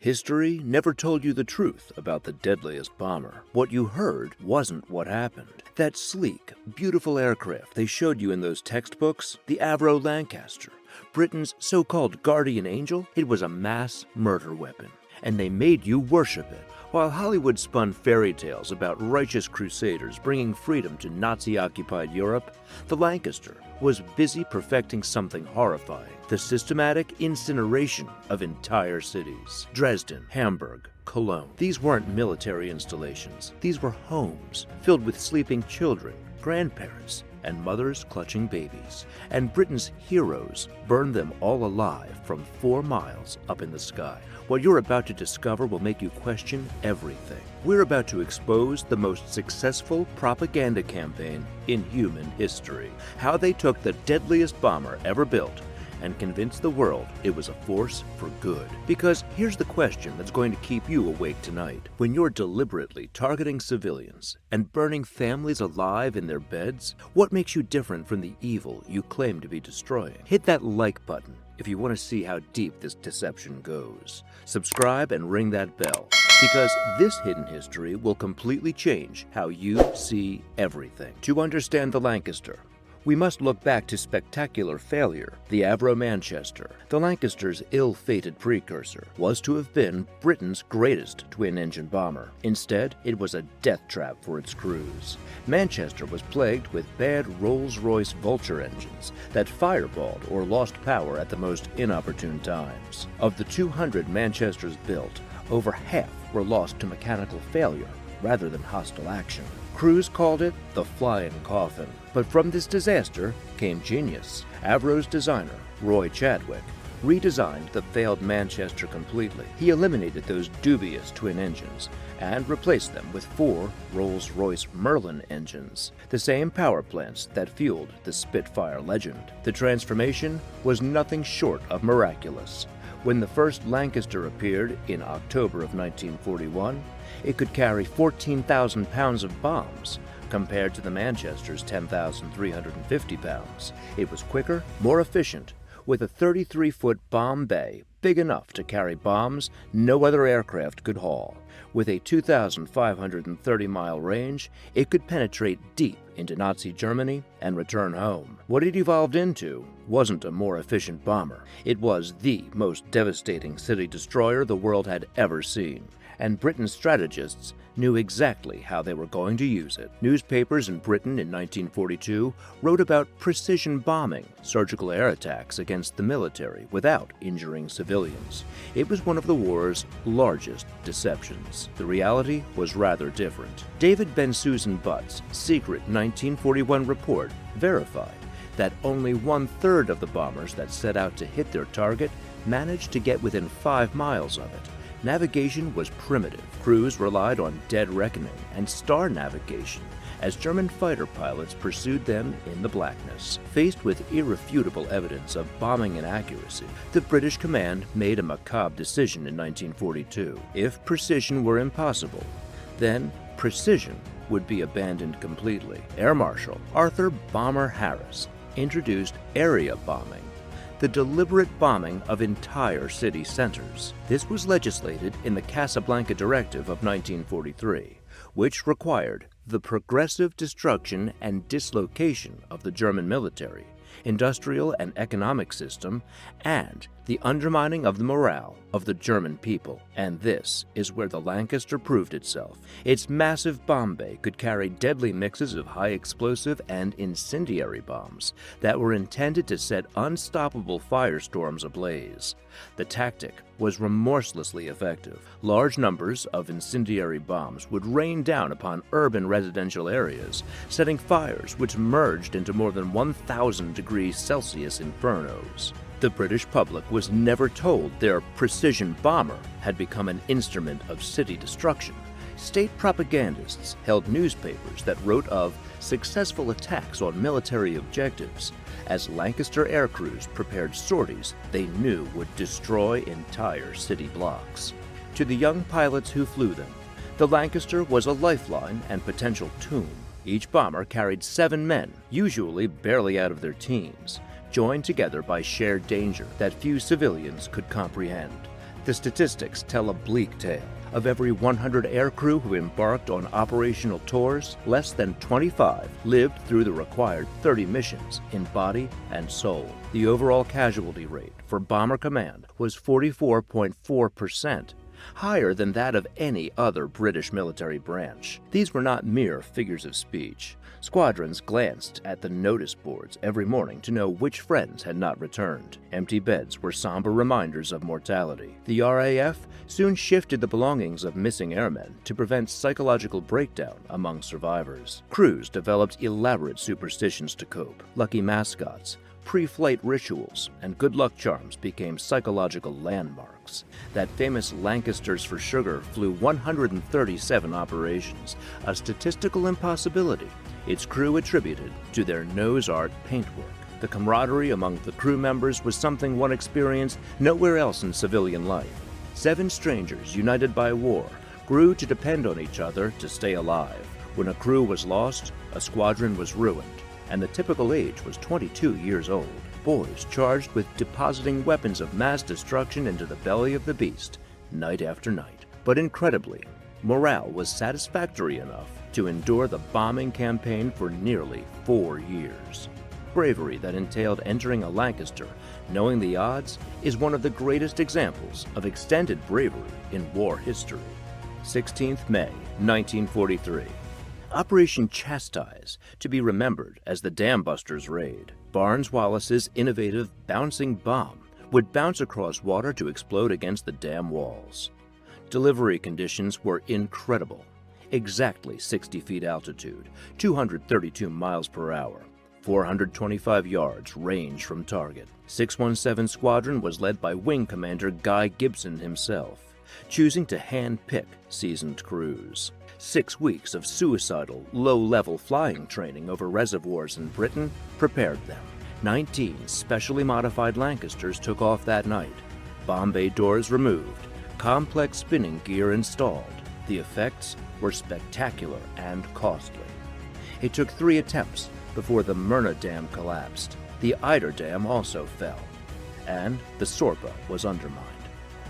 History never told you the truth about the deadliest bomber. What you heard wasn't what happened. That sleek, beautiful aircraft they showed you in those textbooks, the Avro Lancaster, Britain's so-called guardian angel, it was a mass murder weapon. And they made you worship it. While Hollywood spun fairy tales about righteous crusaders bringing freedom to Nazi-occupied Europe, the Lancaster was busy perfecting something horrifying: the systematic incineration of entire cities. Dresden, Hamburg, Cologne. These weren't military installations. These were homes filled with sleeping children, grandparents, and mothers clutching babies. And Britain's heroes burned them all alive from 4 miles up in the sky. What you're about to discover will make you question everything. We're about to expose the most successful propaganda campaign in human history. How they took the deadliest bomber ever built and convinced the world it was a force for good. Because here's the question that's going to keep you awake tonight. When you're deliberately targeting civilians and burning families alive in their beds, what makes you different from the evil you claim to be destroying? Hit that like button if you want to see how deep this deception goes. Subscribe and ring that bell, because this hidden history will completely change how you see everything. To understand the Lancaster, we must look back to spectacular failure. The Avro Manchester, the Lancaster's ill-fated precursor, was to have been Britain's greatest twin-engine bomber. Instead, it was a death trap for its crews. Manchester was plagued with bad Rolls-Royce Vulture engines that fireballed or lost power at the most inopportune times. Of the 200 Manchesters built, over half were lost to mechanical failure rather than hostile action. Crews called it the flying coffin. But from this disaster came genius. Avro's designer, Roy Chadwick, redesigned the failed Manchester completely. He eliminated those dubious twin engines and replaced them with 4 Rolls-Royce Merlin engines, the same power plants that fueled the Spitfire legend. The transformation was nothing short of miraculous. When the first Lancaster appeared in October of 1941, it could carry 14,000 pounds of bombs, compared to the Manchester's 10,350 pounds. It was quicker, more efficient, with a 33-foot bomb bay big enough to carry bombs no other aircraft could haul. With a 2,530-mile range, it could penetrate deep into Nazi Germany and return home. What it evolved into wasn't a more efficient bomber. It was the most devastating city destroyer the world had ever seen. And Britain's strategists knew exactly how they were going to use it. Newspapers in Britain in 1942 wrote about precision bombing, surgical air attacks against the military without injuring civilians. It was one of the war's largest deceptions. The reality was rather different. David Ben-Susan Butt's secret 1941 report verified that only 1/3 of the bombers that set out to hit their target managed to get within 5 miles of it. Navigation was primitive. Crews relied on dead reckoning and star navigation as German fighter pilots pursued them in the blackness. Faced with irrefutable evidence of bombing inaccuracy, the British command made a macabre decision in 1942. If precision were impossible, then precision would be abandoned completely. Air Marshal Arthur Bomber Harris introduced area bombing, the deliberate bombing of entire city centers. This was legislated in the Casablanca Directive of 1943, which required the progressive destruction and dislocation of the German military, industrial and economic system, and the undermining of the morale of the German people. And this is where the Lancaster proved itself. Its massive bomb bay could carry deadly mixes of high explosive and incendiary bombs that were intended to set unstoppable firestorms ablaze. The tactic was remorselessly effective. Large numbers of incendiary bombs would rain down upon urban residential areas, setting fires which merged into more than 1,000 degrees Celsius infernos. The British public was never told their precision bomber had become an instrument of city destruction. State propagandists held newspapers that wrote of successful attacks on military objectives as Lancaster air crews prepared sorties they knew would destroy entire city blocks. To the young pilots who flew them, the Lancaster was a lifeline and potential tomb. Each bomber carried 7 men, usually barely out of their teens, joined together by shared danger that few civilians could comprehend. The statistics tell a bleak tale. Of every 100 aircrew who embarked on operational tours, less than 25 lived through the required 30 missions in body and soul. The overall casualty rate for Bomber Command was 44.4%, higher than that of any other British military branch. These were not mere figures of speech. Squadrons glanced at the notice boards every morning to know which friends had not returned. Empty beds were somber reminders of mortality. The RAF soon shifted the belongings of missing airmen to prevent psychological breakdown among survivors. Crews developed elaborate superstitions to cope. Lucky mascots, pre-flight rituals, and good luck charms became psychological landmarks. That famous Lancasters for sugar flew 137 operations, a statistical impossibility, its crew attributed to their nose art paintwork. The camaraderie among the crew members was something one experienced nowhere else in civilian life. 7 strangers united by war grew to depend on each other to stay alive. When a crew was lost, a squadron was ruined, and the typical age was 22 years old. Boys charged with depositing weapons of mass destruction into the belly of the beast, night after night. But incredibly, morale was satisfactory enough to endure the bombing campaign for nearly 4 years. Bravery that entailed entering a Lancaster, knowing the odds, is one of the greatest examples of extended bravery in war history. 16th May, 1943. Operation Chastise, to be remembered as the Dambusters Raid. Barnes Wallis's innovative bouncing bomb would bounce across water to explode against the dam walls. Delivery conditions were incredible. Exactly 60 feet altitude, 232 miles per hour, 425 yards range from target. 617 Squadron was led by Wing Commander Guy Gibson himself, choosing to hand-pick seasoned crews. 6 weeks of suicidal, low-level flying training over reservoirs in Britain prepared them. 19 specially modified Lancasters took off that night. Bomb bay doors removed, complex spinning gear installed. The effects were spectacular and costly. It took 3 attempts before the Myrna Dam collapsed. The Eider Dam also fell, and the Sorpa was undermined.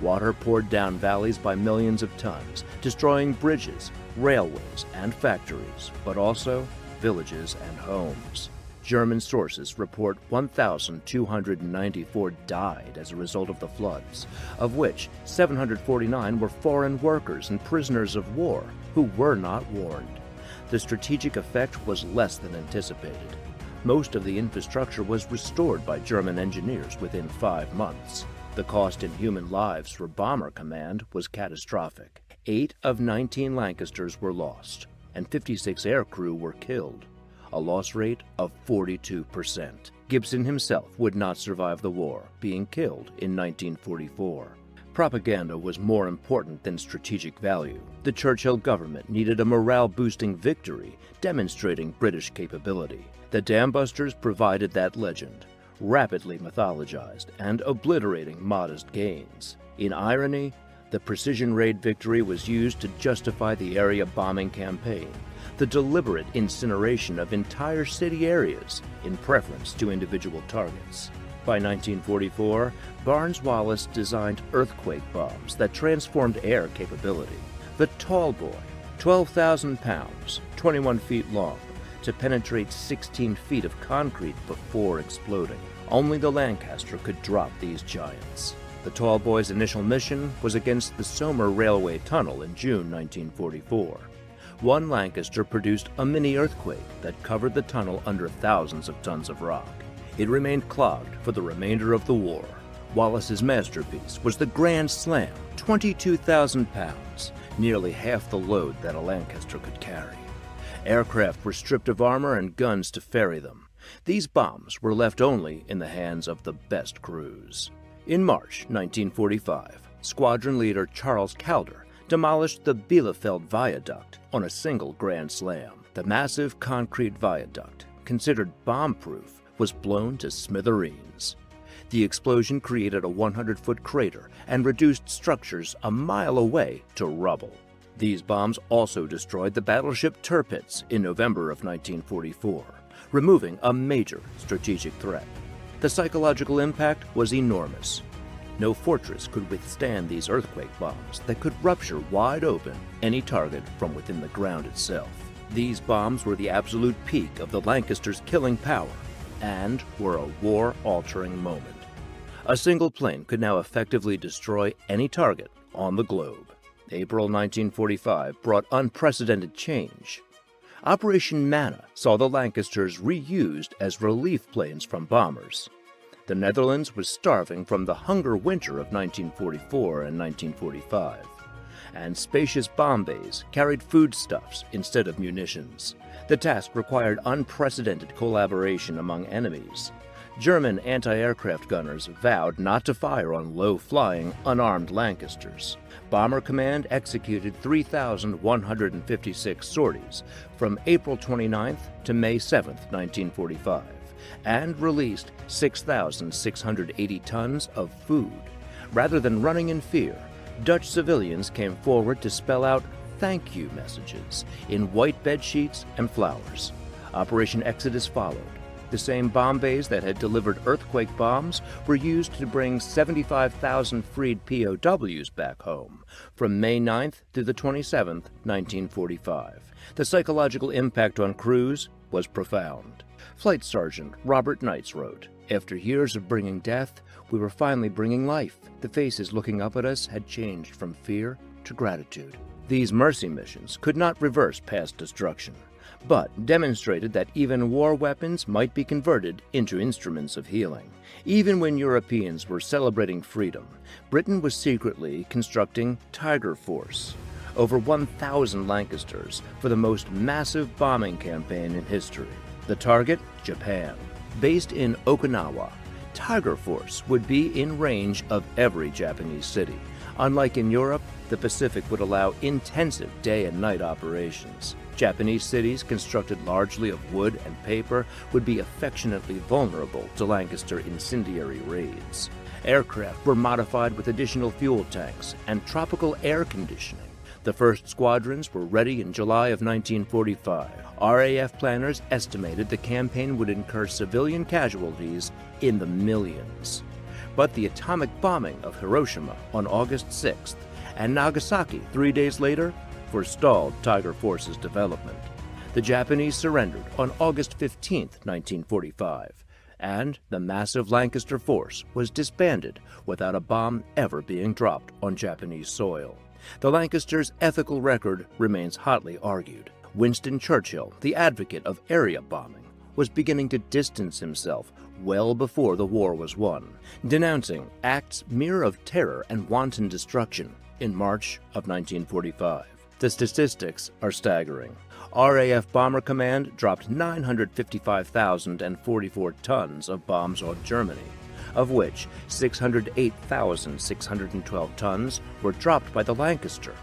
Water poured down valleys by millions of tons, destroying bridges, railways, and factories, but also villages and homes. German sources report 1,294 died as a result of the floods, of which 749 were foreign workers and prisoners of war who were not warned. The strategic effect was less than anticipated. Most of the infrastructure was restored by German engineers within 5 months. The cost in human lives for Bomber Command was catastrophic. 8 of 19 Lancasters were lost, and 56 aircrew were killed, a loss rate of 42%. Gibson himself would not survive the war, being killed in 1944. Propaganda was more important than strategic value. The Churchill government needed a morale-boosting victory, demonstrating British capability. The Dambusters provided that legend, rapidly mythologized and obliterating modest gains. In irony, the precision raid victory was used to justify the area bombing campaign, the deliberate incineration of entire city areas in preference to individual targets. By 1944, Barnes Wallis designed earthquake bombs that transformed air capability. The Tall Boy, 12,000 pounds, 21 feet long, to penetrate 16 feet of concrete before exploding. Only the Lancaster could drop these giants. The Tall Boy's initial mission was against the Somer Railway Tunnel in June 1944. One Lancaster produced a mini-earthquake that covered the tunnel under thousands of tons of rock. It remained clogged for the remainder of the war. Wallis's masterpiece was the Grand Slam, 22,000 pounds, nearly half the load that a Lancaster could carry. Aircraft were stripped of armor and guns to ferry them. These bombs were left only in the hands of the best crews. In March 1945, squadron leader Charles Calder demolished the Bielefeld Viaduct on a single Grand Slam. The massive concrete viaduct, considered bomb-proof, was blown to smithereens. The explosion created a 100-foot crater and reduced structures a mile away to rubble. These bombs also destroyed the battleship Tirpitz in November of 1944, removing a major strategic threat. The psychological impact was enormous. No fortress could withstand these earthquake bombs that could rupture wide open any target from within the ground itself. These bombs were the absolute peak of the Lancasters' killing power and were a war-altering moment. A single plane could now effectively destroy any target on the globe. April 1945 brought unprecedented change. Operation Manna saw the Lancasters reused as relief planes from bombers. The Netherlands was starving from the hunger winter of 1944 and 1945, and spacious bomb bays carried foodstuffs instead of munitions. The task required unprecedented collaboration among enemies. German anti-aircraft gunners vowed not to fire on low-flying, unarmed Lancasters. Bomber Command executed 3,156 sorties from April 29th to May 7th, 1945, and released 6,680 tons of food. Rather than running in fear, Dutch civilians came forward to spell out thank you messages in white bedsheets and flowers. Operation Exodus followed. The same bomb bays that had delivered earthquake bombs were used to bring 75,000 freed POWs back home from May 9th to the 27th, 1945. The psychological impact on crews was profound. Flight Sergeant Robert Knights wrote, "After years of bringing death, we were finally bringing life. The faces looking up at us had changed from fear to gratitude." These mercy missions could not reverse past destruction, but demonstrated that even war weapons might be converted into instruments of healing. Even when Europeans were celebrating freedom, Britain was secretly constructing Tiger Force, over 1,000 Lancasters, for the most massive bombing campaign in history. The target, Japan. Based in Okinawa, Tiger Force would be in range of every Japanese city. Unlike in Europe, the Pacific would allow intensive day and night operations. Japanese cities, constructed largely of wood and paper, would be affectionately vulnerable to Lancaster incendiary raids. Aircraft were modified with additional fuel tanks and tropical air conditioning. The first squadrons were ready in July of 1945. RAF planners estimated the campaign would incur civilian casualties in the millions. But the atomic bombing of Hiroshima on August 6th and Nagasaki 3 days later forestalled Tiger Force's development. The Japanese surrendered on August 15, 1945, and the massive Lancaster force was disbanded without a bomb ever being dropped on Japanese soil. The Lancasters' ethical record remains hotly argued. Winston Churchill, the advocate of area bombing, was beginning to distance himself well before the war was won, denouncing acts mere of terror and wanton destruction in March of 1945. The statistics are staggering. RAF Bomber Command dropped 955,044 tons of bombs on Germany, of which 608,612 tons were dropped by the Lancaster,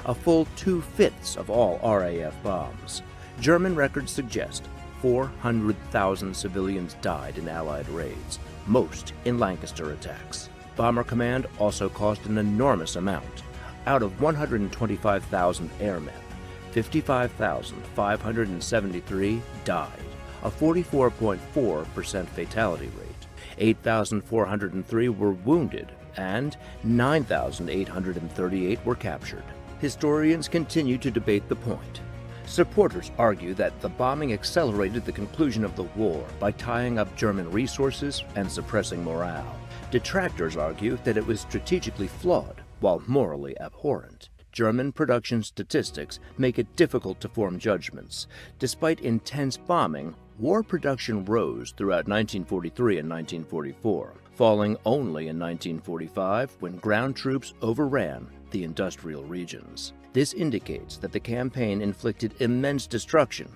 a full 2/5 of all RAF bombs. German records suggest 400,000 civilians died in Allied raids, most in Lancaster attacks. Bomber Command also cost an enormous amount. Out of 125,000 airmen, 55,573 died, a 44.4% fatality rate. 8,403 were wounded, and 9,838 were captured. Historians continue to debate the point. Supporters argue that the bombing accelerated the conclusion of the war by tying up German resources and suppressing morale. Detractors argue that it was strategically flawed while morally abhorrent. German production statistics make it difficult to form judgments. Despite intense bombing, war production rose throughout 1943 and 1944, falling only in 1945 when ground troops overran the industrial regions. This indicates that the campaign inflicted immense destruction,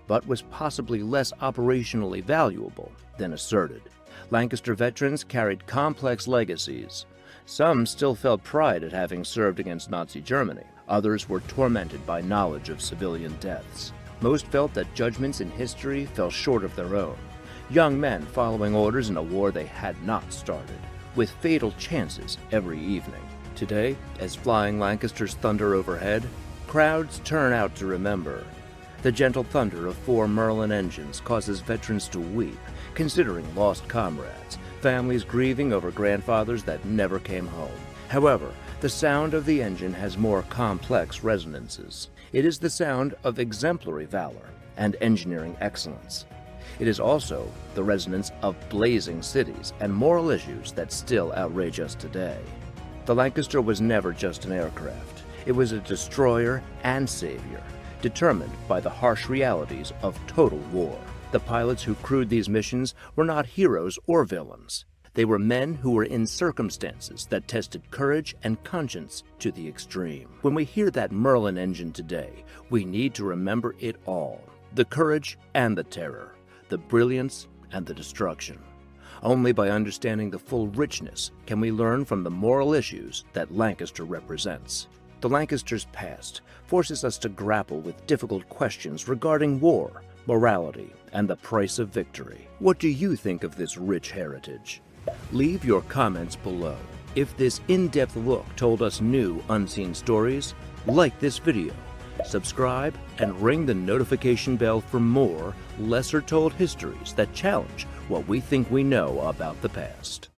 but was possibly less operationally valuable than asserted. Lancaster veterans carried complex legacies. Some still felt pride at having served against Nazi Germany. Others were tormented by knowledge of civilian deaths. Most felt that judgments in history fell short of their own. Young men following orders in a war they had not started, with fatal chances every evening. Today, as flying Lancasters thunder overhead, crowds turn out to remember. The gentle thunder of 4 Merlin engines causes veterans to weep, considering lost comrades, families grieving over grandfathers that never came home. However, the sound of the engine has more complex resonances. It is the sound of exemplary valor and engineering excellence. It is also the resonance of blazing cities and moral issues that still outrage us today. The Lancaster was never just an aircraft. It was a destroyer and savior, determined by the harsh realities of total war. The pilots who crewed these missions were not heroes or villains. They were men who were in circumstances that tested courage and conscience to the extreme. When we hear that Merlin engine today, we need to remember it all: the courage and the terror, the brilliance and the destruction. Only by understanding the full richness can we learn from the moral issues that Lancaster represents. The Lancaster's past forces us to grapple with difficult questions regarding war, morality, and the price of victory. What do you think of this rich heritage? Leave your comments below. If this in-depth look told us new, unseen stories, like this video, subscribe, and ring the notification bell for more lesser-told histories that challenge what we think we know about the past.